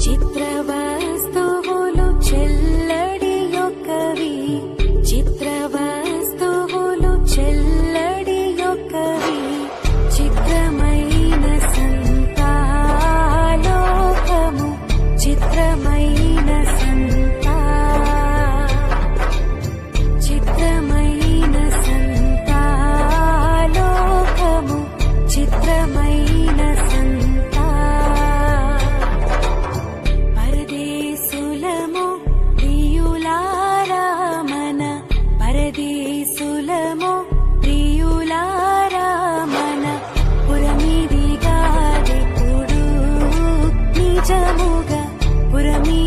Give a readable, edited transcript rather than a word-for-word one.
చిత్రవస్తువులు చెల్లడి యొక్కవి, చిత్రవస్తువులు చెల్లడి యొక్కవి, చిత్రమైన సంతాలోకము, చిత్రమైన సంతా, చిత్రమైన సంతాలోకము, చిత్రమైన సంతా. పరదేశులము ప్రియులారా మన, పరదేశులము ప్రియులారా మన, పురమిదిగాదెప్పుడు నిజముగా పురమి